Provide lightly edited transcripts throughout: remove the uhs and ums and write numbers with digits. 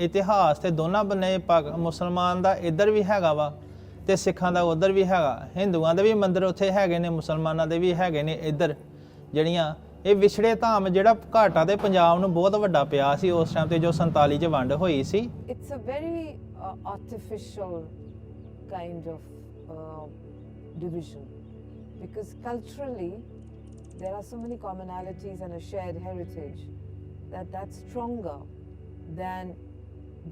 इतिहास ते दोनों बन्ने मुसलमान दा इधर भी हैगा वा ते सिखां दा उधर भी हैगा, हिंदुआं दे भी मंदिर उत्थे हैगे ने, मुसलमानां दे भी हैगे ने इधर। ਜਿਹੜੀਆਂ ਇਹ ਵਿਛੜੇ ਧਾਮ ਜਿਹੜਾ ਘਾਟਾ ਤੇ ਪੰਜਾਬ ਨੂੰ ਬਹੁਤ ਵੱਡਾ ਪਿਆ ਸੀ ਉਸ ਟਾਈਮ ਤੇ ਜੋ 47 ਚ ਵੰਡ ਹੋਈ ਸੀ। It's a very artificial kind of division, because culturally there are so many commonalities and a shared heritage that's stronger than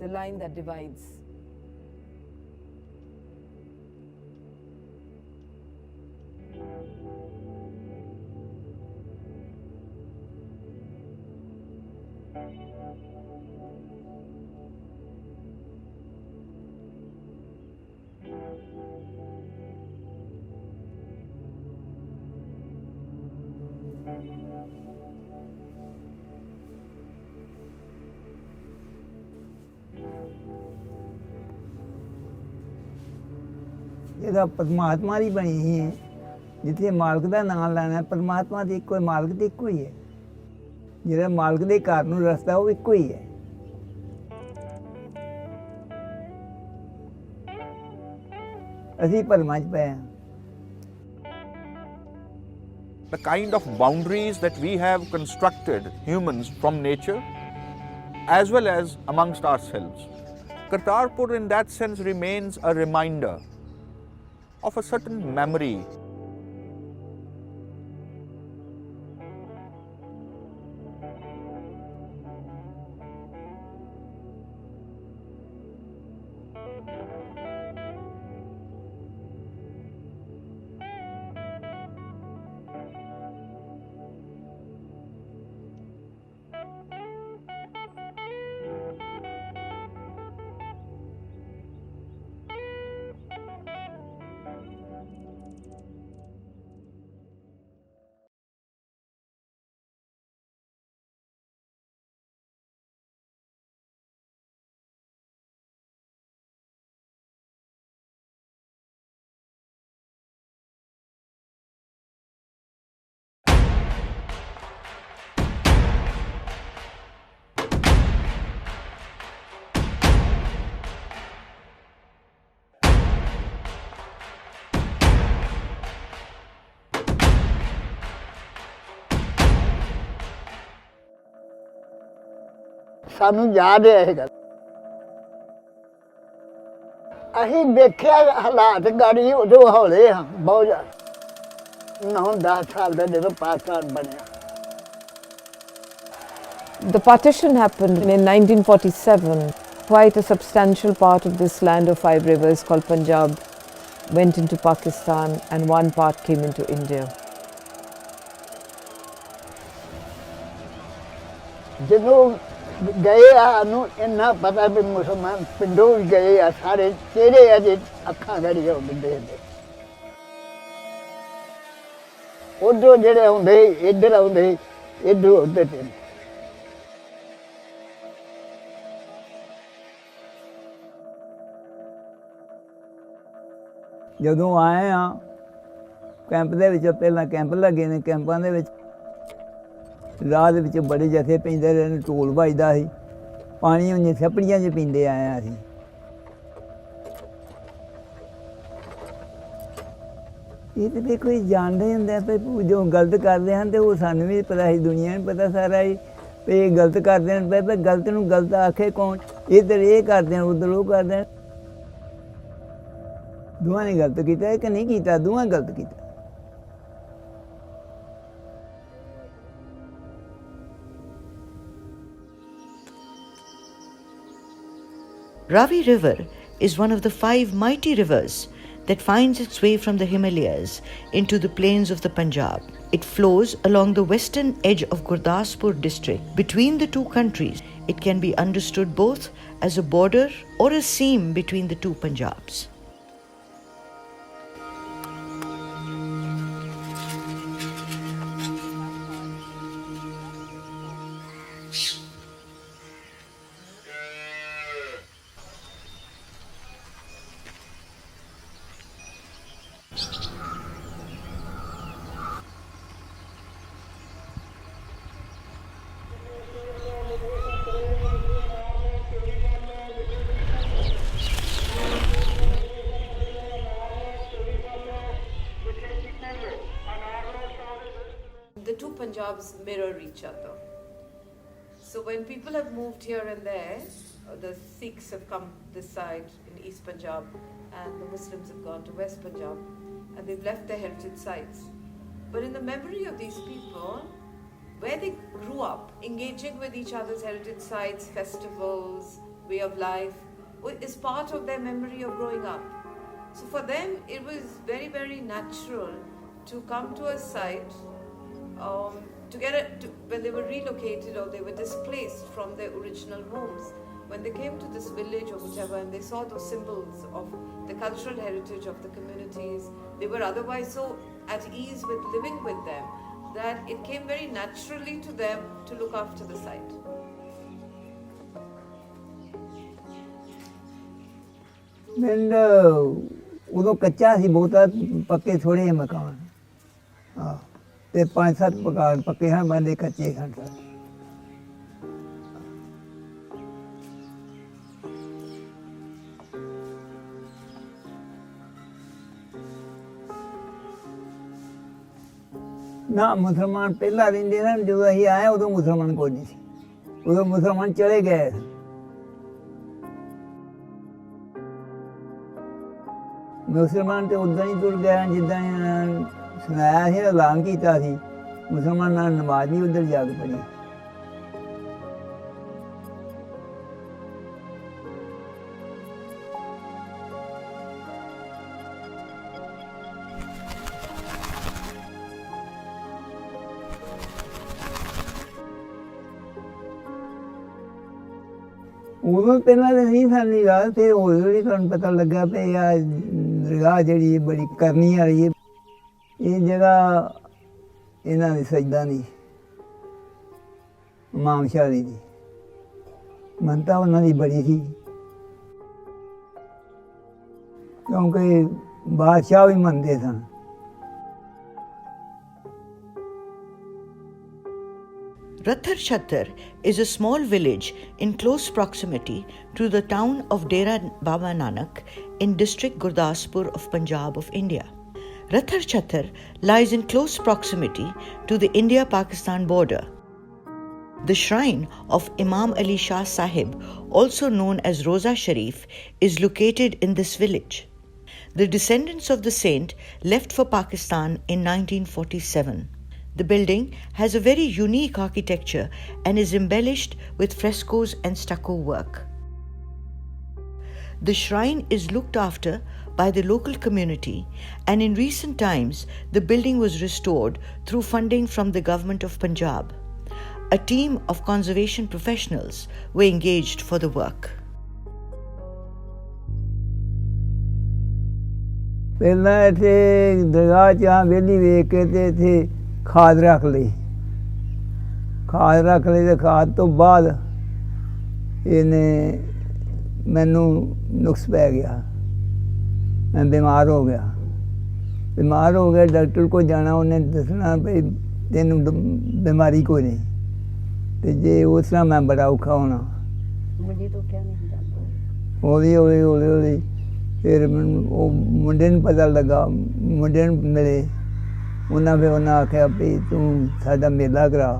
the line that divides. ਇਹਦਾ ਪਰਮਾਤਮਾ ਦੀ ਬਣੀ ਹੀ ਹੈ, ਜਿੱਥੇ ਮਾਲਕ ਦਾ ਨਾਮ ਲੈਣਾ, ਪਰਮਾਤਮਾ ਦੀ ਇੱਕੋ ਮਾਲਕ ਤੇ ਇੱਕੋ ਹੀ ਹੈ, ਜਿਹੜਾ ਮਾਲਕ ਦੇ ਘਰ ਨੂੰ ਰਸਤਾ ਉਹ ਇੱਕੋ ਹੀ ਹੈ। ਅਸੀਂ ਭਰਮਾਂ 'ਚ ਪਏ ਹਾਂ। The kind of boundaries that we have constructed, humans, from nature as well as amongst ourselves. Kartarpur in that sense remains a reminder of a certain memory. ਸਾਨੂੰ ਯਾਦ ਹੈ ਇਹ ਗੱਲ, ਅਸੀਂ ਦੇਖਿਆ ਹਾਲਾਤ ਗਾੜੀ ਉਦੋਂ ਹੌਲੇ ਹਾਂ ਬਹੁਤ ਜ਼ਿਆਦਾ। 9-10 ਸਾਲ ਦਾ ਜਦੋਂ ਪਾਕਿਸਤਾਨ ਬਣਿਆ। The partition happened in 1947. Quite a substantial part of this land of 5 rivers called Punjab went into Pakistan and one part came into India. ਜਦੋਂ ਗਏ ਆ ਨੂੰ ਇੰਨਾ ਪਤਾ ਵੀ ਮੁਸਲਮਾਨ ਪਿੰਡੋਂ ਵੀ ਗਏ ਆ ਸਾਰੇ, ਤੇਰੇ ਅਜੇ ਅੱਖਾਂ ਗੜੀਆਂ ਹੁੰਦੇ ਨੇ। ਉਧਰੋਂ ਜਿਹੜੇ ਆਉਂਦੇ ਇੱਧਰ ਆਉਂਦੇ, ਇੱਧਰੋਂ ਉੱਧਰ ਤੇ। ਜਦੋਂ ਆਏ ਆ ਕੈਂਪ ਦੇ ਵਿੱਚ, ਪਹਿਲਾਂ ਕੈਂਪ ਲੱਗੇ ਨੇ, ਕੈਂਪਾਂ ਦੇ ਵਿੱਚ ਰਾਹ ਦੇ ਵਿੱਚ ਬੜੇ ਜਥੇ ਪੈਂਦੇ ਰਹੇ ਨੇ, ਢੋਲ ਵੱਜਦਾ ਸੀ, ਪਾਣੀ ਉਹਨੇ ਛੱਪੜੀਆਂ 'ਚ ਪੀਂਦੇ ਆਏ ਹਾਂ ਅਸੀਂ। ਇਹ ਤਾਂ ਵੀ ਕੋਈ ਜਾਣਦਾ ਹੀ ਹੁੰਦਾ ਵੀ ਜੋ ਗਲਤ ਕਰਦੇ ਹਨ ਤੇ ਉਹ ਸਾਨੂੰ ਵੀ ਪਤਾ ਸੀ, ਦੁਨੀਆ ਨੂੰ ਪਤਾ ਸਾਰਾ ਹੀ ਵੀ ਇਹ ਗਲਤ ਕਰਦੇ ਹਨ। ਪਰ ਗਲਤ ਨੂੰ ਗਲਤ ਆਖੇ ਕੌਣ? ਇੱਧਰ ਇਹ ਕਰਦੇ ਹਨ, ਉੱਧਰ ਉਹ ਕਰਦੇ ਹਨ। ਦੋਵਾਂ ਨੇ ਗਲਤ ਕੀਤਾ ਕਿ ਨਹੀਂ ਕੀਤਾ? ਦੋਵਾਂ ਗਲਤ ਕੀਤਾ। Ravi River is one of the 5 mighty rivers that finds its way from the Himalayas into the plains of the Punjab. It flows along the western edge of Gurdaspur district. Between the two countries, it can be understood both as a border or a seam between the two Punjabs. Punjabs mirror each other. So when people have moved here and there, the Sikhs have come this side in East Punjab and the Muslims have gone to West Punjab and they've left their heritage sites. But in the memory of these people, where they grew up, engaging with each other's heritage sites, festivals, way of life, is part of their memory of growing up. So for them, it was very, very natural to come to a site when they were relocated or they were displaced from their original homes. When they came to this village or whichever and they saw those symbols of the cultural heritage of the communities, they were otherwise so at ease with living with them that it came very naturally to them to look after the site. ਪਿੰਡ ਉਦੋਂ ਕੱਚਾ ਸੀ ਬਹੁਤਾ, ਪੱਕੇ ਥੋੜ੍ਹੇ ਜਿਹੇ ਮਕਾਨ, ਹਾਂ, ਤੇ 5-7 ਮਕਾਨ ਪੱਕੇ ਹਨ, ਬੰਦੇ ਕੱਚੇ ਹਨ ਸਾਰੇ। ਨਾ ਮੁਸਲਮਾਨ ਪਹਿਲਾਂ ਰਹਿੰਦੇ ਸਨ, ਜਦੋਂ ਅਸੀਂ ਆਏ ਉਦੋਂ ਮੁਸਲਮਾਨ ਕੋਈ ਨਹੀਂ ਸੀ, ਉਦੋਂ ਮੁਸਲਮਾਨ ਚਲੇ ਗਏ। ਮੁਸਲਮਾਨ ਤੇ ਉਦਾਂ ਹੀ ਤੁਰ ਗਏ ਜਿੱਦਾਂ ਸੁਣਾਇਆ ਸੀ, ਐਲਾਨ ਕੀਤਾ ਸੀ, ਮੁਸਲਮਾਨਾਂ ਨੇ ਨਮਾਜ਼ ਵੀ ਉੱਧਰ ਜਾ ਕੇ ਪੜ੍ਹੀ। ਉਦੋਂ ਪਹਿਲਾਂ ਤਾਂ ਨਹੀਂ ਸਾਨੂੰ ਰਾਹ, ਫਿਰ ਹੌਲੀ ਹੌਲੀ ਤੁਹਾਨੂੰ ਪਤਾ ਲੱਗਾ ਵੀ ਆ ਦਰਗਾਹ ਜਿਹੜੀ ਬੜੀ ਕਰਨੀ ਵਾਲੀ ਹੈ, ਇਹ ਜਗ੍ਹਾ ਇਹਨਾਂ ਦੀ ਸਜਦਾ ਦੀ, ਇਮਾਮ ਸ਼ਾਹ ਦੀ ਮੰਨਤਾ ਉਹਨਾਂ ਦੀ ਬੜੀ ਸੀ, ਕਿਉਂਕਿ ਬਾਦਸ਼ਾਹ ਵੀ ਮੰਨਦੇ ਸਨ। Rathar Chhattar is a small village in close proximity to the town of Dera Baba Nanak in district Gurdaspur of Punjab of India. Rathar Chhattar lies in close proximity to the India-Pakistan border. The shrine of Imam Ali Shah Sahib, also known as Roza Sharif, is located in this village. The descendants of the saint left for Pakistan in 1947. The building has a very unique architecture and is embellished with frescoes and stucco work. The shrine is looked after by the local community, and in recent times the building was restored through funding from the government of Punjab. A team of conservation professionals were engaged for the work. ਪਹਿਲਾਂ ਇੱਥੇ ਦਰਗਾਹ 'ਚ ਵਿਹਲੀ ਵੇਖ ਕੇ ਤੇ ਇੱਥੇ ਖਾਦ ਰੱਖ ਲਈ ਤੇ ਖਾਦ ਤੋਂ ਬਾਅਦ ਇਹਨੇ ਮੈਨੂੰ ਨੁਕਸ ਪੈ ਗਿਆ, ਮੈਂ ਬਿਮਾਰ ਹੋ ਗਿਆ। ਡਾਕਟਰ ਕੋਲ ਜਾਣਾ, ਉਹਨੇ ਦੱਸਣਾ ਵੀ ਤੈਨੂੰ ਬਿਮਾਰੀ ਕੋਈ ਨਹੀਂ, ਤੇ ਜੇ ਉਸ ਤਰ੍ਹਾਂ ਮੈਂ ਬੜਾ ਔਖਾ ਹੋਣਾ। ਹੌਲੀ ਹੌਲੀ ਫਿਰ ਉਹ ਮੁੰਡੇ ਨੂੰ ਪਤਾ ਲੱਗਾ, ਮੁੰਡੇ ਨੂੰ ਮਿਲੇ, ਉਹਨਾਂ ਆਖਿਆ ਵੀ ਤੂੰ ਸਾਡਾ ਮੇਲਾ ਕਰਾ।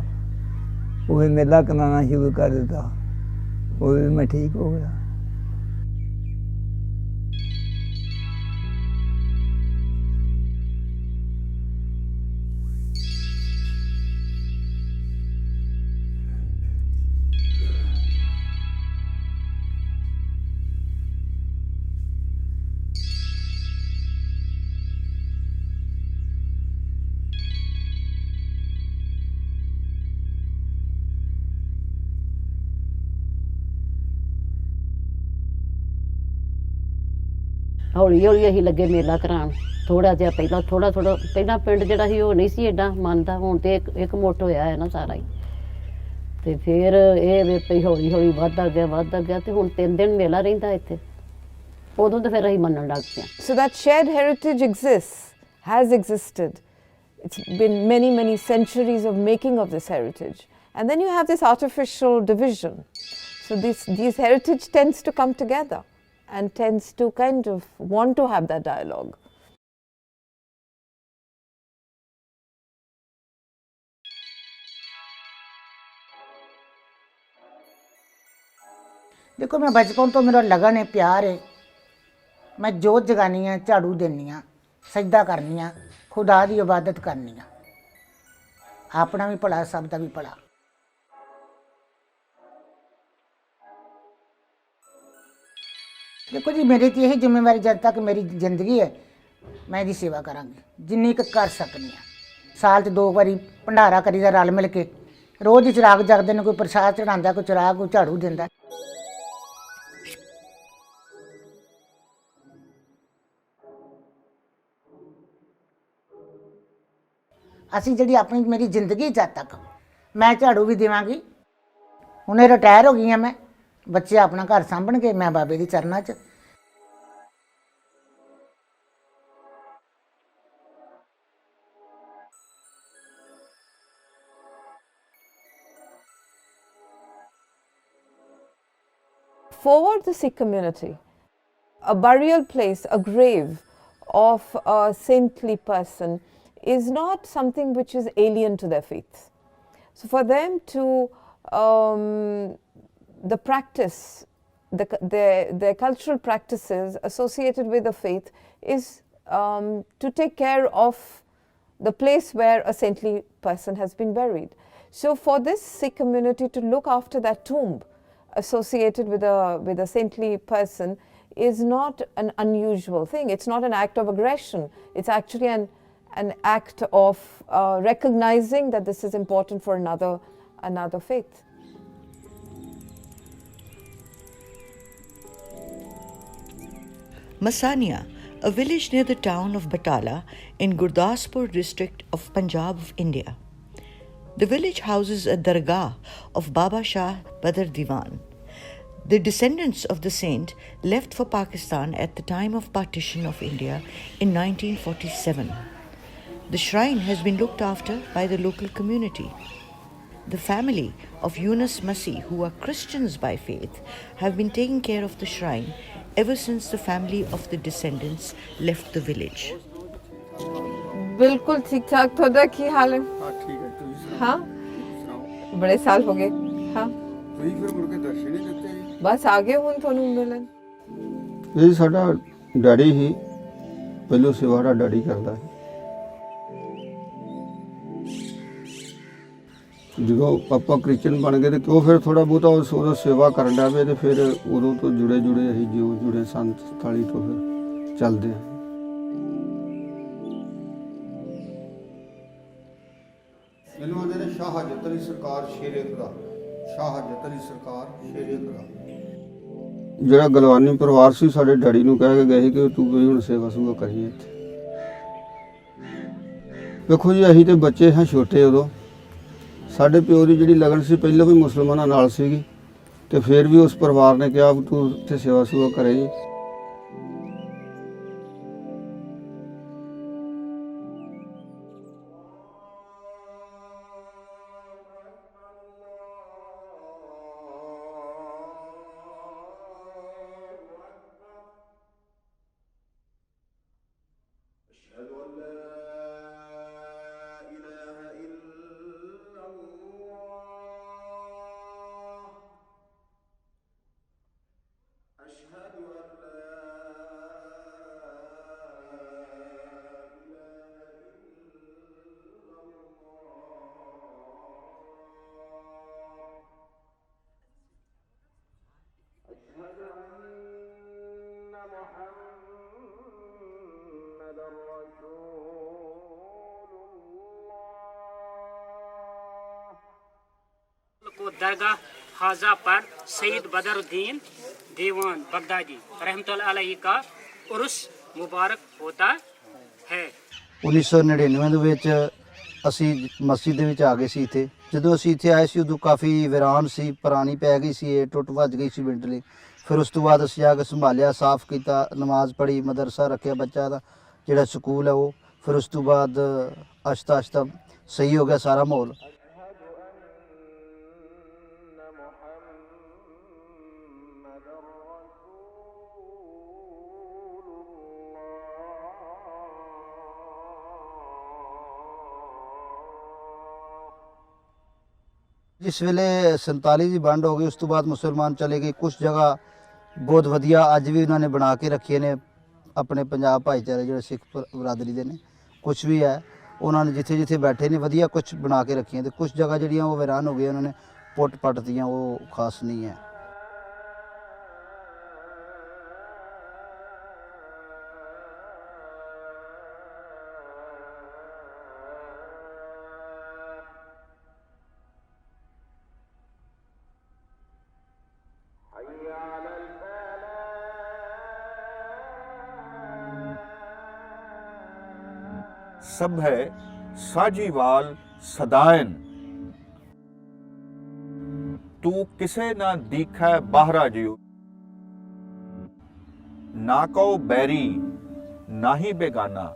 ਉਹ ਫਿਰ ਮੇਲਾ ਕਰਾਉਣਾ ਸ਼ੁਰੂ ਕਰ ਦਿੱਤਾ, ਉਹ ਵੀ ਮੈਂ ਠੀਕ ਹੋ ਗਿਆ। ਹੌਲੀ ਹੌਲੀ ਅਸੀਂ ਲੱਗੇ ਮੇਲਾ ਕਰਾਉਣ। ਥੋੜਾ ਜਿਹਾ ਪਹਿਲਾਂ ਪਿੰਡ ਜਿਹੜਾ ਸੀ ਉਹ ਨਹੀਂ ਸੀ ਐਡਾ ਮੰਨਦਾ, ਹੁਣ ਤੇ ਇੱਕ ਮੁੱਠ ਹੋਇਆ ਹੈ ਨਾ ਸਾਰਾ ਹੀ, ਤੇ ਫਿਰ ਇਹ ਵੀ ਹੌਲੀ ਹੌਲੀ ਵੱਧਦਾ ਗਿਆ ਤੇ ਹੁਣ 3 ਦਿਨ ਮੇਲਾ ਰਹਿੰਦਾ ਇੱਥੇ, ਉਦੋਂ ਤਾਂ ਫਿਰ ਅਸੀਂ ਮੰਨਣ ਲੱਗ ਪਏ। So that shared heritage has existed. It's been many centuries of making of this heritage. And then you have this artificial division. So these heritage tends to come together and tends to kind of want to have that dialogue. देखो मैं बचपन तो मेरा लगन है, प्यार है। मैं जोत जगानी है, झाड़ू देनी हाँ, सजदा करनी हाँ, खुदा की इबादत करनी हाँ, अपना भी भला सब का भी भला। देखो जी मेरी तो यही जिम्मेवारी जब तक मेरी जिंदगी है मैं इसकी सेवा करांगी जिन्नी क कर सकनी हाँ। साल 'ਚ 2 ਵਾਰੀ भंडारा करीदा रल मिल के, रोज़ ही चिराग जगते हैं, कोई प्रसाद चढ़ाता, कोई चिराग, कोई झाड़ू देता। ਅਸੀਂ ਜਿਹੜੀ ਆਪਣੀ ਮੇਰੀ ਜ਼ਿੰਦਗੀ ਜਦ ਤੱਕ ਮੈਂ ਝਾੜੂ ਵੀ ਦੇਵਾਂਗੀ। ਹੁਣੇ ਰਿਟਾਇਰ ਹੋ ਗਈ ਹਾਂ ਮੈਂ, ਬੱਚੇ ਆਪਣਾ ਘਰ ਸਾਂਭਣਗੇ, ਮੈਂ ਬਾਬੇ ਦੇ ਚਰਨਾਂ 'ਚ। For the Sikh community, a burial place, a grave of a saintly person is not something which is alien to their faith. So for them to, the practice, their cultural practices associated with the faith is to take care of the place where a saintly person has been buried. So for this Sikh community to look after that tomb associated with a saintly person is not an unusual thing. It's not an act of aggression. It's actually an act of recognizing that this is important for another faith. Masania, a village near the town of Batala in Gurdaspur district of Punjab of India. The village houses a dargah of Baba Shah Badr Diwan. The descendants of the saint left for Pakistan at the time of partition of India in 1947. The shrine has been looked after by the local community. The family of Yunus Masih, who are Christians by faith, have been taking care of the shrine ever since the family of the descendants left the village. बिल्कुल ठीक ठाक। ਤੁਹਾਡਾ ਕੀ ਹਾਲ ਹੈ? हाँ ठीक है, तुम सुनाओ। हाँ सुनाओ। बड़े साल हो गए। हाँ ਤੁਸੀਂ ਫਿਰ ਮੁੜ ਕੇ ਦਰਸ਼ਨ ਹੀ ਦਿੱਤੇ ਜੀ। बस आ गए ਹੁਣ ਤੁਹਾਨੂੰ ਮਿਲਣ। ਇਹ ਸਾਡਾ ਡੈਡੀ ਹੀ ਪਹਿਲੋਂ ਸੇਵਾ ਦਾ ਡੈਡੀ ਕਰਦਾ ਹੈ। ਜਦੋਂ ਪਾਪਾ ਕ੍ਰਿਸਚਨ ਬਣ ਗਏ ਤੇ ਕਿਉਂ ਫਿਰ ਥੋੜਾ ਬਹੁਤਾ ਉਦੋਂ ਸੇਵਾ ਕਰਨ ਦਾ ਵੇ ਤੇ ਫਿਰ ਉਦੋਂ ਤੋਂ ਜੁੜੇ ਅਸੀਂ ਜਿਉਂ ਜੁੜੇ ਸੰਤ 47 ਤੋਂ ਫਿਰ ਚੱਲਦੇ ਹਾਂ। ਇਹਨੂੰ ਆਂਦੇ ਨੇ ਸ਼ਾਹ ਹਜ਼ਰਤ ਅਲੀ ਸਰਕਾਰ ਸ਼ੇਰੇ ਖੁਦਾ, ਸ਼ਾਹ ਹਜ਼ਰਤ ਅਲੀ ਸਰਕਾਰ ਸ਼ੇਰੇ ਖੁਦਾ। ਜਿਹੜਾ ਗਲਵਾਨੀ ਪਰਿਵਾਰ ਸੀ ਸਾਡੇ ਡੈਡੀ ਨੂੰ ਕਹਿ ਕੇ ਗਏ ਸੀ ਕਿ ਤੂੰ ਵੀ ਹੁਣ ਸੇਵਾ ਸੁਵਾ ਕਰੀਏ ਇੱਥੇ। ਵੇਖੋ ਜੀ ਅਸੀਂ ਤੇ ਬੱਚੇ ਹਾਂ ਛੋਟੇ ਉਦੋਂ, ਸਾਡੇ ਪਿਓ ਦੀ ਜਿਹੜੀ ਲਗਨ ਸੀ ਪਹਿਲਾਂ ਵੀ ਮੁਸਲਮਾਨਾਂ ਨਾਲ ਸੀਗੀ ਤੇ ਫਿਰ ਵੀ ਉਸ ਪਰਿਵਾਰ ਨੇ ਕਿਹਾ ਵੀ ਤੂੰ ਇੱਥੇ ਸੇਵਾ ਸੁਵਾ ਕਰੇ। को दरगाह हाजा पर सईद बदरुद्दीन दीवान बगदादी रहमतुल्लाह अलैहि का उर्स मुबारक होता है। 1999 ਦੇ ਵਿੱਚ ਅਸੀਂ ਮਸਜਿਦ ਦੇ ਵਿੱਚ ਆ ਗਏ ਸੀ ਇੱਥੇ। ਜਦੋਂ ਅਸੀਂ ਇੱਥੇ ਆਏ ਸੀ ਉਦੋਂ ਕਾਫੀ ਵੀਰਾਨ ਸੀ, ਪੁਰਾਣੀ ਪੈ ਗਈ ਸੀ, ਇਹ ਟੁੱਟ ਭੱਜ ਗਈ ਸੀ ਬਿਲਡਿੰਗ। ਫਿਰ ਉਸ ਤੋਂ ਬਾਅਦ ਅਸੀਂ ਆ ਕੇ ਸੰਭਾਲਿਆ, ਸਾਫ਼ ਕੀਤਾ, ਨਮਾਜ਼ ਪੜ੍ਹੀ, ਮਦਰਸਾ ਰੱਖਿਆ ਬੱਚਾ ਦਾ ਜਿਹੜਾ ਸਕੂਲ ਹੈ ਉਹ। ਫਿਰ ਉਸ ਤੋਂ ਬਾਅਦ ਆਹਿਸਤਾ ਆਹਿਸਤਾ ਸਹੀ ਹੋ ਗਿਆ ਸਾਰਾ ਮਾਹੌਲ। ਜਿਸ ਵੇਲੇ 47 ਦੀ ਵੰਡ ਹੋ ਗਈ ਉਸ ਤੋਂ ਬਾਅਦ ਮੁਸਲਮਾਨ ਚਲੇ ਗਏ। ਕੁਝ ਜਗ੍ਹਾ ਬਹੁਤ ਵਧੀਆ ਅੱਜ ਵੀ ਉਹਨਾਂ ਨੇ ਬਣਾ ਕੇ ਰੱਖੀਆਂ ਨੇ ਆਪਣੇ ਪੰਜਾਬ ਭਾਈਚਾਰੇ ਜਿਹੜੇ ਸਿੱਖ ਬਰਾਦਰੀ ਦੇ ਨੇ। ਕੁਝ ਵੀ ਹੈ ਉਹਨਾਂ ਨੇ ਜਿੱਥੇ ਜਿੱਥੇ ਬੈਠੇ ਨੇ ਵਧੀਆ ਕੁਝ ਬਣਾ ਕੇ ਰੱਖੀਆਂ ਤੇ ਕੁਝ ਜਗ੍ਹਾ ਜਿਹੜੀਆਂ ਉਹ ਵੀਰਾਨ ਹੋ ਗਈਆਂ ਉਹਨਾਂ ਨੇ ਪੁੱਟ ਪੱਟ ਦੀਆਂ, ਉਹ ਖਾਸ ਨਹੀਂ ਹੈ। सब है साजीवाल सदायन, तू किसे ना दीखै बाहरा जियो, ना को बैरी ना ही बेगाना,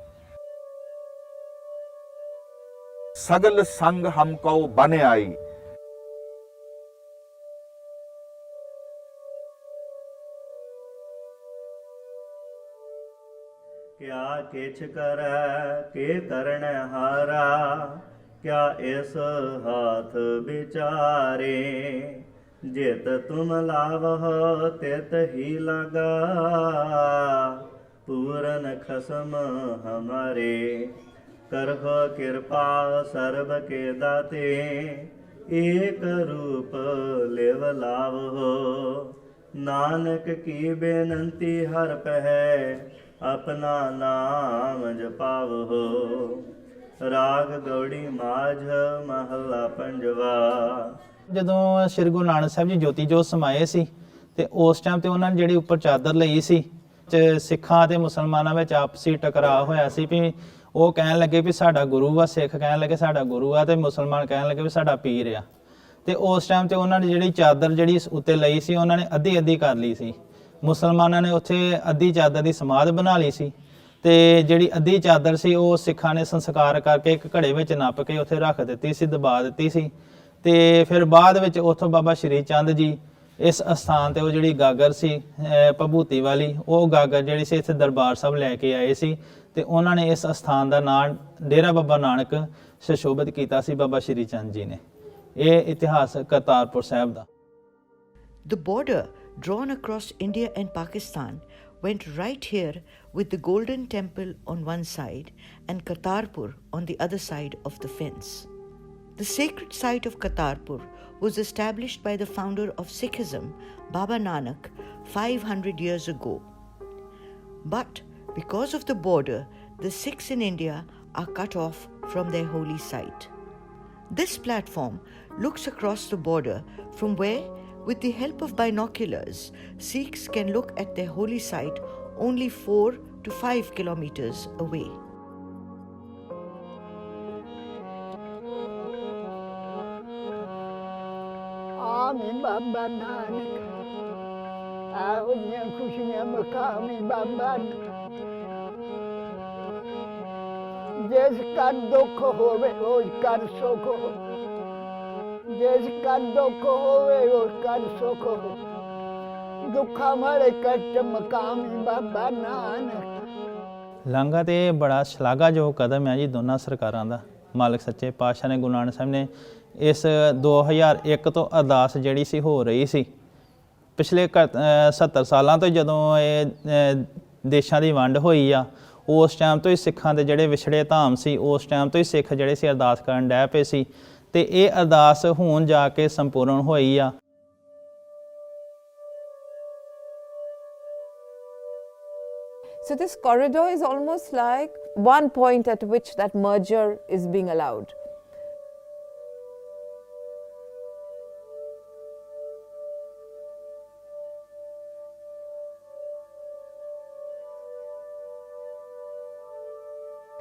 सगल संग हमको बने आई। क्या किछ करੈ के करण हारा, क्या इस हाथ विचारे, जित तुम लावह तित ही लगा, पूरन खसम हमारे, करह कृपा सर्व के दाते, एक रूप लिव लावहो, नानक की बेनंती हर पहै, अपना नाम जपावहो। राग गौड़ी माझ महला पंजवा। ਜਦੋਂ ਸ੍ਰੀ ਗੁਰੂ ਨਾਨਕ ਸਾਹਿਬ ਜੀ ਜੋਤੀ ਜੋਤ ਸਮਾਏ ਸੀ ਤੇ ਉਸ ਟਾਈਮ ਤੇ ਉਹਨਾਂ ਨੇ ਜਿਹੜੀ ਉੱਪਰ ਚਾਦਰ ਲਈ ਸੀ ਤੇ ਸਿੱਖਾਂ ਤੇ ਮੁਸਲਮਾਨਾਂ ਵਿੱਚ ਆਪਸੀ ਟਕਰਾਅ ਹੋਇਆ ਸੀ ਵੀ ਉਹ ਕਹਿਣ ਲੱਗੇ ਵੀ ਸਾਡਾ ਗੁਰੂ ਆ, ਸਿੱਖ ਕਹਿਣ ਲੱਗੇ ਸਾਡਾ ਗੁਰੂ ਆ ਤੇ ਮੁਸਲਮਾਨ ਕਹਿਣ ਲੱਗੇ ਵੀ ਸਾਡਾ ਪੀਰ ਆ। ਤੇ ਉਸ ਟਾਈਮ ਤੇ ਉਹਨਾਂ ਨੇ ਜਿਹੜੀ ਚਾਦਰ ਜਿਹੜੀ ਉੱਤੇ ਲਈ ਸੀ ਉਹਨਾਂ ਨੇ ਅੱਧੀ ਅੱਧੀ ਕਰ ਲਈ ਸੀ। ਮੁਸਲਮਾਨਾਂ ਨੇ ਉੱਥੇ ਅੱਧੀ ਚਾਦਰ ਦੀ ਸਮਾਧ ਬਣਾ ਲਈ ਸੀ ਤੇ ਜਿਹੜੀ ਅੱਧੀ ਚਾਦਰ ਸੀ ਉਹ ਸਿੱਖਾਂ ਨੇ ਸੰਸਕਾਰ ਕਰਕੇ ਇੱਕ ਘੜੇ ਵਿੱਚ ਨੱਪ ਕੇ ਉੱਥੇ ਰੱਖ ਦਿੱਤੀ ਸੀ, ਦਬਾ ਦਿੱਤੀ ਸੀ। ਤੇ ਫਿਰ ਬਾਅਦ ਵਿੱਚ ਉੱਥੋਂ ਬਾਬਾ ਸ਼੍ਰੀ ਚੰਦ ਜੀ ਇਸ ਅਸਥਾਨ ਤੇ ਉਹ ਜਿਹੜੀ ਗਾਗਰ ਸੀ ਭਭੂਤੀ ਵਾਲੀ, ਉਹ ਗਾਗਰ ਜਿਹੜੀ ਸੀ ਇੱਥੇ ਦਰਬਾਰ ਸਾਹਿਬ ਲੈ ਕੇ ਆਏ ਸੀ ਤੇ ਉਹਨਾਂ ਨੇ ਇਸ ਅਸਥਾਨ ਦਾ ਨਾਮ ਡੇਰਾ ਬਾਬਾ ਨਾਨਕ ਸੁਸ਼ੋਭਿਤ ਕੀਤਾ ਸੀ ਬਾਬਾ ਸ਼੍ਰੀ ਚੰਦ ਜੀ ਨੇ। ਇਹ ਇਤਿਹਾਸ ਕਰਤਾਰਪੁਰ ਸਾਹਿਬ ਦਾ। The border drawn across India and Pakistan went right here with the Golden Temple on one side and Kartarpur on the other side of the fence. The sacred site of Kartarpur was established by the founder of Sikhism, Baba Nanak, 500 years ago. But because of the border, the Sikhs in India are cut off from their holy site. This platform looks across the border from where, with the help of binoculars, Sikhs can look at their holy site only 4 to 5 kilometers away. ਆਮੀ Baba Nanak, ਆਹੋ ਜੀਆਂ ਖੁਸ਼ੀਆਂ ਮਕਾਮੀ ਬਾਬਾ ਜਿਸ ਕਾ ਦੁੱਖ ਹੋਵੇ ਉਸ ਕਰ ਸੁਖ ਹੋ, ਜਿਸ ਕਾ ਦੁੱਖ ਹੋਵੇ ਉਸ ਕਰ ਸੁਖ ਹੋ, ਦੁੱਖਾਂ ਮਾਰੇ ਕਸ਼ਟ ਮਕਾਮੀ ਬਾਬਾ ਨਾਨਕ। ਲਾਂਘਾ ਤੇ ਬੜਾ ਸ਼ਲਾਘਾਯੋਗ ਕਦਮ ਹੈ ਜੀ ਦੋਨਾਂ ਸਰਕਾਰਾਂ ਦਾ। ਮਾਲਕ ਸੱਚੇ ਪਾਤਸ਼ਾਹ ਨੇ ਗੁਰੂ ਨਾਨਕ ਸਾਹਿਬ ਨੇ ਇਸ 2001 ਤੋਂ ਅਰਦਾਸ ਜਿਹੜੀ ਸੀ ਹੋ ਰਹੀ ਸੀ ਪਿਛਲੇ 70 ਸਾਲਾਂ ਤੋਂ, ਜਦੋਂ ਇਹ ਦੇਸ਼ਾਂ ਦੀ ਵੰਡ ਹੋਈ ਆ ਉਸ ਟਾਈਮ ਤੋਂ ਹੀ ਸਿੱਖਾਂ ਦੇ ਜਿਹੜੇ ਵਿਛੜੇ ਧਾਮ ਸੀ ਉਸ ਟਾਈਮ ਤੋਂ ਹੀ ਸਿੱਖ ਜਿਹੜੇ ਸੀ ਅਰਦਾਸ ਕਰਨ ਡੈ ਪਏ ਸੀ ਤੇ ਇਹ ਅਰਦਾਸ ਹੁਣ ਜਾ ਕੇ ਸੰਪੂਰਨ ਹੋਈ ਆ। So this corridor is almost like one point at which that merger is being allowed.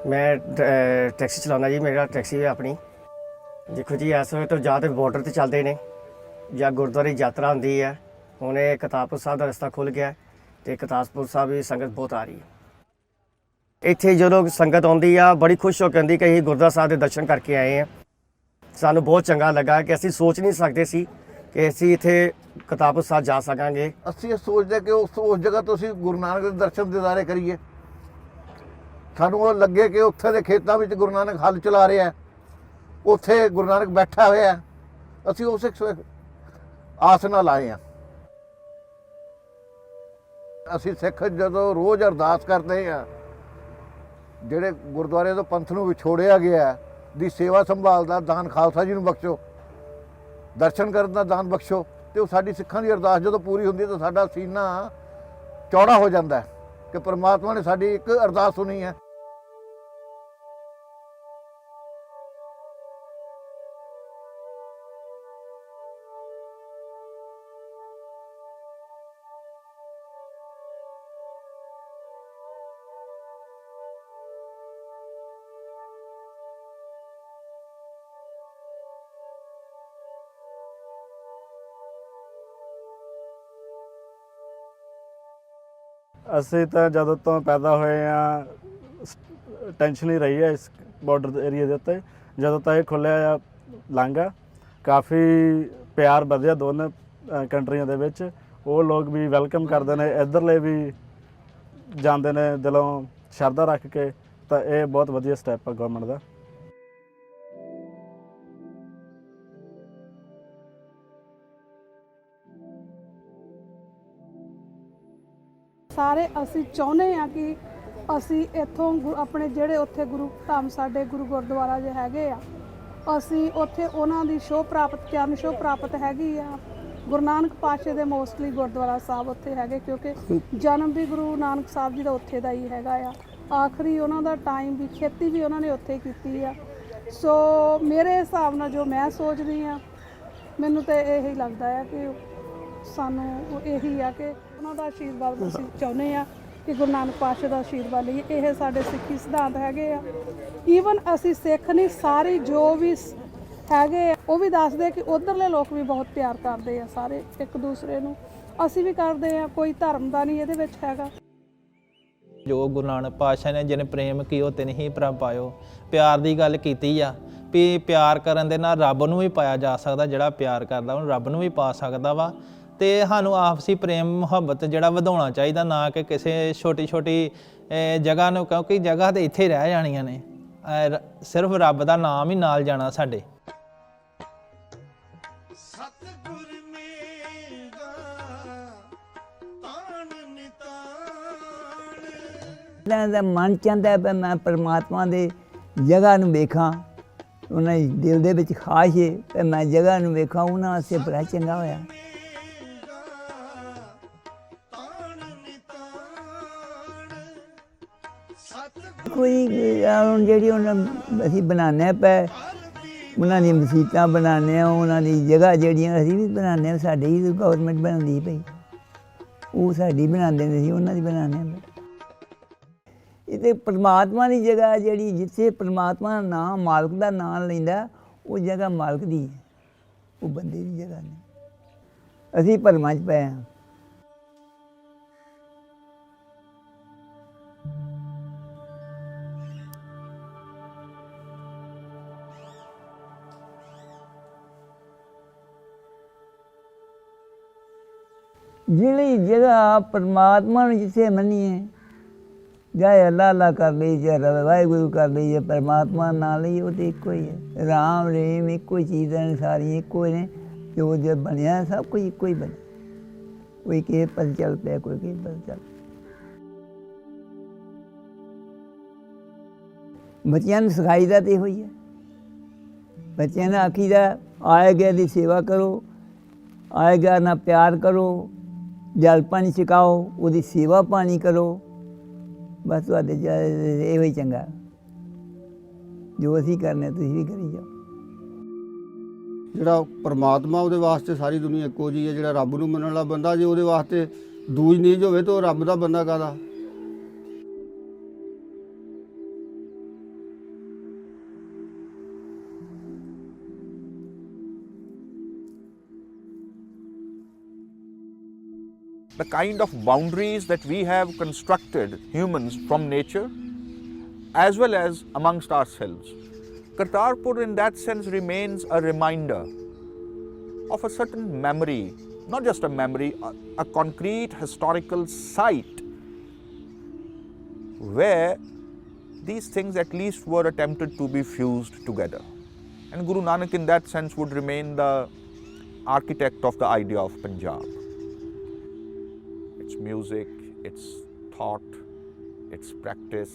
ਮੈਂ ਟੈਕਸੀ ਚਲਾਉਂਦਾ ਜੀ, ਮੇਰਾ ਟੈਕਸੀ ਹੈ ਆਪਣੀ। ਦੇਖੋ ਜੀ ਇਸ ਵੇਲੇ ਤਾਂ ਜਾਂ ਤਾਂ ਬਾਰਡਰ ਤੇ ਚੱਲਦੇ ਨੇ ਜਾਂ ਗੁਰਦੁਆਰੇ ਯਾਤਰਾ ਹੁੰਦੀ ਹੈ। ਹੁਣ ਇਹ ਕਰਤਾਰਪੁਰ ਸਾਹਿਬ ਦਾ ਰਸਤਾ ਖੁੱਲ੍ਹ ਗਿਆ ਤੇ ਕਰਤਾਰਪੁਰ ਸਾਹਿਬ ਵੀ ਸੰਗਤ ਬਹੁਤ ਆ ਰਹੀ ਹੈ। ਇੱਥੇ ਜਦੋਂ ਸੰਗਤ ਆਉਂਦੀ ਆ ਬੜੀ ਖੁਸ਼ ਹੋ ਕੇ ਆਉਂਦੀ ਕਿ ਅਸੀਂ ਗੁਰਦੁਆਰਾ ਸਾਹਿਬ ਦੇ ਦਰਸ਼ਨ ਕਰਕੇ ਆਏ ਹਾਂ। ਸਾਨੂੰ ਬਹੁਤ ਚੰਗਾ ਲੱਗਾ ਕਿ ਅਸੀਂ ਸੋਚ ਨਹੀਂ ਸਕਦੇ ਸੀ ਕਿ ਅਸੀਂ ਇੱਥੇ ਕਰਤਾਰਪੁਰ ਸਾਹਿਬ ਜਾ ਸਕਾਂਗੇ। ਅਸੀਂ ਇਹ ਸੋਚਦੇ ਕਿ ਉਸ ਜਗ੍ਹਾ ਤੋਂ ਅਸੀਂ ਗੁਰੂ ਨਾਨਕ ਦੇ ਦਰਸ਼ਨ ਦਿਦਾਰੇ ਕਰੀਏ। ਸਾਨੂੰ ਉਹ ਲੱਗੇ ਕਿ ਉੱਥੇ ਦੇ ਖੇਤਾਂ ਵਿੱਚ ਗੁਰੂ ਨਾਨਕ ਹਲ ਚਲਾ ਰਿਹਾ, ਉੱਥੇ ਗੁਰੂ ਨਾਨਕ ਬੈਠਾ ਹੋਇਆ ਅਸੀਂ ਉਸ ਆਸ ਨਾਲ ਆਏ ਹਾਂ। ਅਸੀਂ ਸਿੱਖ ਜਦੋਂ ਰੋਜ਼ ਅਰਦਾਸ ਕਰਦੇ ਹਾਂ, ਜਿਹੜੇ ਗੁਰਦੁਆਰੇ ਤੋਂ ਪੰਥ ਨੂੰ ਵਿਛੋੜਿਆ ਗਿਆ ਦੀ ਸੇਵਾ ਸੰਭਾਲ ਦਾ ਦਾਨ ਖਾਲਸਾ ਜੀ ਨੂੰ ਬਖਸ਼ੋ, ਦਰਸ਼ਨ ਕਰਨ ਦਾ ਦਾਨ ਬਖਸ਼ੋ, ਤੇ ਉਹ ਸਾਡੀ ਸਿੱਖਾਂ ਦੀ ਅਰਦਾਸ ਜਦੋਂ ਪੂਰੀ ਹੁੰਦੀ ਹੈ ਤਾਂ ਸਾਡਾ ਸੀਨਾ ਚੌੜਾ ਹੋ ਜਾਂਦਾ ਹੈ ਕਿ ਪਰਮਾਤਮਾ ਨੇ ਸਾਡੀ ਇੱਕ ਅਰਦਾਸ ਸੁਣੀ ਹੈ। ਅਸੀਂ ਤਾਂ ਜਦੋਂ ਤੋਂ ਪੈਦਾ ਹੋਏ ਆ ਟੈਨਸ਼ਨ ਹੀ ਰਹੀ ਹੈ ਇਸ ਬਾਰਡਰ ਏਰੀਆ ਦੇ ਉੱਤੇ। ਜਦੋਂ ਤੋਂ ਇਹ ਖੁੱਲ੍ਹਿਆ ਆ ਲਾਂਘਾ, ਕਾਫੀ ਪਿਆਰ ਵਧਿਆ ਦੋਨੇ ਕੰਟਰੀਆਂ ਦੇ ਵਿੱਚ। ਉਹ ਲੋਕ ਵੀ ਵੈਲਕਮ ਕਰਦੇ ਨੇ, ਇੱਧਰਲੇ ਵੀ ਜਾਂਦੇ ਨੇ ਦਿਲੋਂ ਸ਼ਰਧਾ ਰੱਖ ਕੇ। ਤਾਂ ਇਹ ਬਹੁਤ ਵਧੀਆ ਸਟੈਪ ਆ ਗਵਰਨਮੈਂਟ ਦਾ। ਸਾਰੇ ਅਸੀਂ ਚਾਹੁੰਦੇ ਹਾਂ ਕਿ ਅਸੀਂ ਇੱਥੋਂ ਆਪਣੇ ਜਿਹੜੇ ਉੱਥੇ ਗੁਰੂ ਧਾਮ ਸਾਡੇ ਗੁਰੂ ਗੁਰਦੁਆਰਾ ਜੇ ਹੈਗੇ ਆ, ਅਸੀਂ ਉੱਥੇ ਉਹਨਾਂ ਦੀ ਸ਼ੋਅ ਪ੍ਰਾਪਤ ਚਰਨ ਸ਼ੋਅ ਪ੍ਰਾਪਤ ਹੈਗੀ ਆ। ਗੁਰੂ ਨਾਨਕ ਪਾਤਸ਼ਾਹ ਦੇ ਮੋਸਟਲੀ ਗੁਰਦੁਆਰਾ ਸਾਹਿਬ ਉੱਥੇ ਹੈਗੇ, ਕਿਉਂਕਿ ਜਨਮ ਵੀ ਗੁਰੂ ਨਾਨਕ ਸਾਹਿਬ ਜੀ ਦਾ ਉੱਥੇ ਦਾ ਹੀ ਹੈਗਾ ਆ। ਆਖਰੀ ਉਹਨਾਂ ਦਾ ਟਾਈਮ ਵੀ ਖੇਤੀ ਵੀ ਉਹਨਾਂ ਨੇ ਉੱਥੇ ਕੀਤੀ ਆ। ਸੋ ਮੇਰੇ ਹਿਸਾਬ ਨਾਲ ਜੋ ਮੈਂ ਸੋਚਦੀ ਹਾਂ, ਮੈਨੂੰ ਤਾਂ ਇਹੀ ਲੱਗਦਾ ਆ ਕਿ ਸਾਨੂੰ ਇਹੀ ਆ ਕਿ ਉਹਨਾਂ ਦਾ ਆਸ਼ੀਰਵਾਦ ਅਸੀਂ ਚਾਹੁੰਦੇ ਆ ਕਿ ਗੁਰੂ ਨਾਨਕ ਪਾਤਸ਼ਾਹ ਦਾ ਆਸ਼ੀਰਵਾਦ ਲਈਏ। ਇਹ ਸਾਡੇ ਸਿੱਖੀ ਸਿਧਾਂਤ ਹੈਗੇ ਆ। ਈਵਨ ਅਸੀਂ ਸਿੱਖ ਨਹੀਂ, ਸਾਰੇ ਜੋ ਵੀ ਹੈਗੇ ਆ ਉਹ ਵੀ ਦੱਸਦੇ ਕਿ ਉੱਧਰਲੇ ਲੋਕ ਵੀ ਬਹੁਤ ਪਿਆਰ ਕਰਦੇ ਆ ਸਾਰੇ ਇੱਕ ਦੂਸਰੇ ਨੂੰ। ਅਸੀਂ ਵੀ ਕਰਦੇ ਆ, ਕੋਈ ਧਰਮ ਦਾ ਨਹੀਂ ਇਹਦੇ ਵਿੱਚ ਹੈਗਾ। ਜੋ ਗੁਰੂ ਨਾਨਕ ਪਾਤਸ਼ਾਹ ਨੇ ਜਿਨ ਪ੍ਰੇਮ ਕੀਓ ਤਿਨ ਹੀ ਪ੍ਰਭ ਪਾਇਓ, ਪਿਆਰ ਦੀ ਗੱਲ ਕੀਤੀ ਆ ਵੀ ਪਿਆਰ ਕਰਨ ਦੇ ਨਾਲ ਰੱਬ ਨੂੰ ਵੀ ਪਾਇਆ ਜਾ ਸਕਦਾ। ਜਿਹੜਾ ਪਿਆਰ ਕਰਦਾ ਉਹਨੂੰ ਰੱਬ ਨੂੰ ਵੀ ਪਾ ਸਕਦਾ ਵਾ। ਤੇ ਸਾਨੂੰ ਆਪਸੀ ਪ੍ਰੇਮ ਮੁਹੱਬਤ ਜਿਹੜਾ ਵਧਾਉਣਾ ਚਾਹੀਦਾ, ਨਾ ਕਿ ਕਿਸੇ ਛੋਟੀ ਛੋਟੀ ਜਗ੍ਹਾ ਨੂੰ, ਕਿਉਂਕਿ ਜਗ੍ਹਾ ਤੇ ਇੱਥੇ ਰਹਿ ਜਾਣੀਆਂ ਨੇ, ਸਿਰਫ ਰੱਬ ਦਾ ਨਾਮ ਹੀ ਨਾਲ ਜਾਣਾ ਸਾਡੇ। ਦਾ ਮਨ ਚਾਹੁੰਦਾ ਹੈ ਮੈਂ ਪਰਮਾਤਮਾ ਦੇ ਜਗ੍ਹਾ ਨੂੰ ਵੇਖਾਂ, ਉਹਨਾਂ ਦੀ ਦਿਲ ਦੇ ਵਿੱਚ ਖਾਸ਼ ਹੈ ਤੇ ਮੈਂ ਜਗ੍ਹਾ ਨੂੰ ਵੇਖਾਂ, ਉਹਨਾਂ ਵਾਸਤੇ ਬੜਾ ਚੰਗਾ ਹੋਇਆ। ਕੋਈ ਹੁਣ ਜਿਹੜੀ ਉਹਨਾਂ ਅਸੀਂ ਬਣਾਉਂਦੇ ਪਏ, ਉਹਨਾਂ ਦੀ ਮਸੀਤਾਂ ਬਣਾਉਂਦੇ ਹਾਂ, ਉਹਨਾਂ ਦੀ ਜਗ੍ਹਾ ਜਿਹੜੀਆਂ ਅਸੀਂ ਵੀ ਬਣਾਉਂਦੇ ਹਾਂ, ਸਾਡੀ ਹੀ ਗੌਰਮੈਂਟ ਬਣਾਉਂਦੀ ਪਈ, ਉਹ ਸਾਡੀ ਬਣਾਉਂਦੇ ਨੇ, ਅਸੀਂ ਉਹਨਾਂ ਦੀ ਬਣਾਉਂਦੇ ਹਾਂ। ਇਹ ਤਾਂ ਪਰਮਾਤਮਾ ਦੀ ਜਗ੍ਹਾ ਜਿਹੜੀ, ਜਿੱਥੇ ਪਰਮਾਤਮਾ ਦਾ ਨਾਮ, ਮਾਲਕ ਦਾ ਨਾਮ ਲੈਂਦਾ, ਉਹ ਜਗ੍ਹਾ ਮਾਲਕ ਦੀ ਹੈ, ਉਹ ਬੰਦੇ ਦੀ ਜਗ੍ਹਾ ਨਹੀਂ। ਅਸੀਂ ਭਰਮਾਂ 'ਚ ਪਏ ਹਾਂ। ਜਿਹੜੀ ਜਗ੍ਹਾ ਪਰਮਾਤਮਾ ਨੂੰ ਜਿੱਥੇ ਮੰਨੀਏ, ਚਾਹੇ ਅੱਲਾ ਅੱਲਾ ਕਰ ਲਈ, ਚਾਹੇ ਵਾਹਿਗੁਰੂ ਕਰ ਲਈ, ਜਾਂ ਪਰਮਾਤਮਾ ਨਾਲ ਲਈ, ਉਹ ਤਾਂ ਇੱਕੋ ਹੀ ਹੈ। ਰਾਮ ਰਹੀਮ ਇੱਕੋ ਹੀ ਚੀਜ਼ ਨੇ, ਸਾਰੀਆਂ ਇੱਕੋ ਹੀ ਨੇ। ਜੋ ਜਦ ਬਣਿਆ ਸਭ ਕੁਝ ਇੱਕੋ ਹੀ ਬਣਿਆ। ਕੋਈ ਕਿਸੇ ਪਰ ਚੱਲ ਪਿਆ, ਕੋਈ ਕਿਸੇ ਪਰ ਚੱਲ। ਬੱਚਿਆਂ ਨੂੰ ਸਿਖਾਈ ਦਾ ਤਾਂ ਇਹੋ ਹੀ ਹੈ। ਬੱਚਿਆਂ ਨੂੰ ਆਖੀਦਾ ਆਏ ਗਏ ਦੀ ਸੇਵਾ ਕਰੋ, ਆਏ ਗਿਆ ਨਾਲ ਪਿਆਰ ਕਰੋ, ਜਲ ਪਾਣੀ ਛਕਾਓ, ਉਹਦੀ ਸੇਵਾ ਪਾਣੀ ਕਰੋ। ਬਸ ਤੁਹਾਡੇ ਇਹੋ ਹੀ ਚੰਗਾ। ਜੋ ਅਸੀਂ ਕਰਨੇ ਤੁਸੀਂ ਵੀ ਕਰੀ ਜਾਓ। ਜਿਹੜਾ ਪਰਮਾਤਮਾ ਉਹਦੇ ਵਾਸਤੇ ਸਾਰੀ ਦੁਨੀਆ ਇੱਕੋ ਜਿਹੀ ਹੈ। ਜਿਹੜਾ ਰੱਬ ਨੂੰ ਮੰਨਣ ਵਾਲਾ ਬੰਦਾ, ਜੇ ਉਹਦੇ ਵਾਸਤੇ ਦੂਜ ਨੀਜ ਹੋਵੇ ਤਾਂ ਉਹ ਰੱਬ ਦਾ ਬੰਦਾ ਕਾਹਦਾ। The kind of boundaries that we have constructed, humans, from nature as well as amongst ourselves. Kartarpur in that sense remains a reminder of a certain memory, not just a memory, a concrete historical site where these things at least were attempted to be fused together. And Guru Nanak in that sense would remain the architect of the idea of Punjab. Its music, its thought, its practice,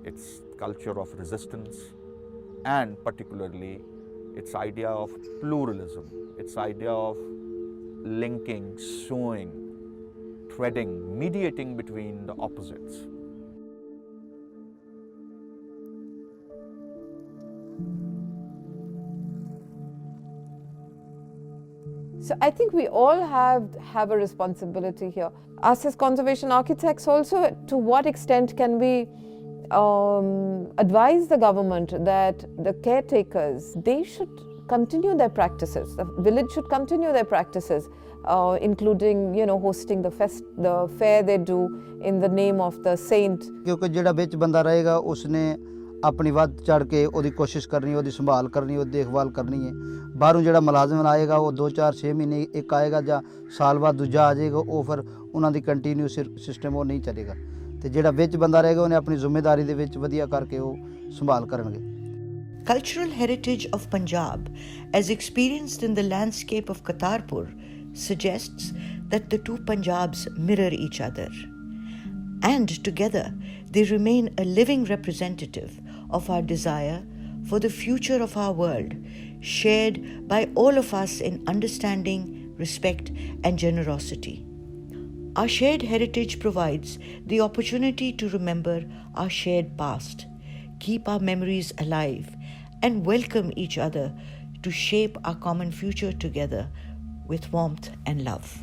its culture of resistance, and particularly its idea of pluralism, its idea of linking, sewing, threading, mediating between the opposites. So I think we all have a responsibility here. Us as conservation architects also, to what extent can we advise the government that the caretakers, they should continue their practices. The village should continue their practices, including, hosting the fair they do in the name of the saint. क्योंकि ਜਿਹੜਾ ਵਿੱਚ ਬੰਦਾ ਰਹੇਗਾ ਉਸਨੇ ਆਪਣੀ ਵੱਧ ਚੜ ਕੇ ਉਹਦੀ ਕੋਸ਼ਿਸ਼ ਕਰਨੀ, ਉਹਦੀ ਸੰਭਾਲ ਕਰਨੀ, ਉਹਦੀ ਦੇਖਭਾਲ ਕਰਨੀ ਹੈ। ਬਾਹਰੋਂ ਜਿਹੜਾ ਮੁਲਾਜ਼ਮ ਆਏਗਾ ਉਹ 2-4-6 ਮਹੀਨੇ ਇੱਕ ਆਏਗਾ ਜਾਂ ਸਾਲ ਬਾਅਦ ਦੂਜਾ ਆ ਜਾਏਗਾ, ਉਹ ਫਿਰ ਉਹਨਾਂ ਦੀ ਕੰਟੀਨਿਊ ਸਿਸਟਮ ਉਹ ਨਹੀਂ ਚੱਲੇਗਾ। ਤੇ ਜਿਹੜਾ ਵਿੱਚ ਬੰਦਾ ਰਹੇਗਾ ਉਹਨੇ ਆਪਣੀ ਜ਼ਿੰਮੇਵਾਰੀ ਦੇ ਵਿੱਚ ਵਧੀਆ ਕਰਕੇ ਉਹ ਸੰਭਾਲ ਕਰਨਗੇ। Cultural heritage of Punjab, as experienced in the landscape of Kartarpur, suggests that the two Punjabs mirror each other. And together, they remain a living representative of our desire for the future of our world, shared by all of us in understanding, respect, and generosity. Our shared heritage provides the opportunity to remember our shared past, keep our memories alive, and welcome each other to shape our common future together with warmth and love.